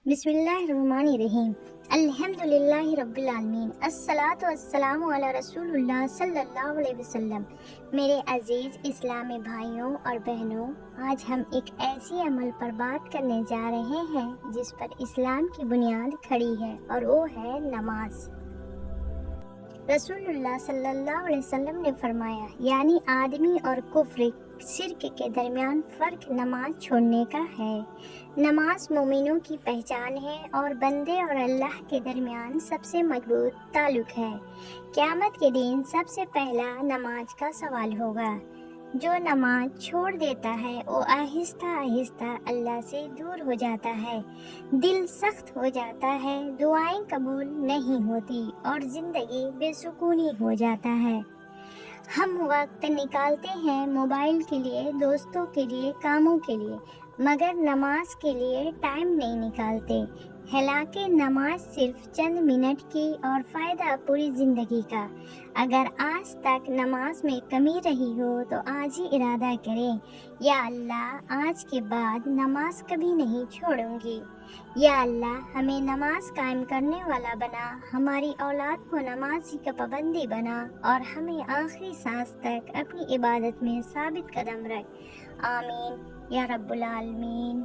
بسم اللہ الرحمن الرحیم الحمدللہ رب العالمین الصلاۃ والسلام علی رسول اللہ صلی اللہ علیہ وسلم۔ میرے عزیز اسلامی بھائیوں اور بہنوں، آج ہم ایک ایسی عمل پر بات کرنے جا رہے ہیں جس پر اسلام کی بنیاد کھڑی ہے، اور وہ ہے نماز۔ رسول اللہ صلی اللہ علیہ وسلم نے فرمایا، یعنی آدمی اور کفر شرک کے درمیان فرق نماز چھوڑنے کا ہے۔ نماز مومنوں کی پہچان ہے اور بندے اور اللہ کے درمیان سب سے مضبوط تعلق ہے۔ قیامت کے دن سب سے پہلا نماز کا سوال ہوگا۔ جو نماز چھوڑ دیتا ہے وہ آہستہ آہستہ اللہ سے دور ہو جاتا ہے، دل سخت ہو جاتا ہے، دعائیں قبول نہیں ہوتی اور زندگی بے سکونی ہو جاتا ہے۔ ہم وقت نکالتے ہیں موبائل کے لیے، دوستوں کے لیے، کاموں کے لیے، مگر نماز کے لیے ٹائم نہیں نکالتے۔ حالانکہ نماز صرف چند منٹ کی اور فائدہ پوری زندگی کا۔ اگر آج تک نماز میں کمی رہی ہو تو آج ہی ارادہ کریں، یا اللہ آج کے بعد نماز کبھی نہیں چھوڑوں گی۔ یا اللہ ہمیں نماز قائم کرنے والا بنا، ہماری اولاد کو نماز کا پابندی بنا، اور ہمیں آخری سانس تک اپنی عبادت میں ثابت قدم رکھ۔ آمین یا رب العالمین۔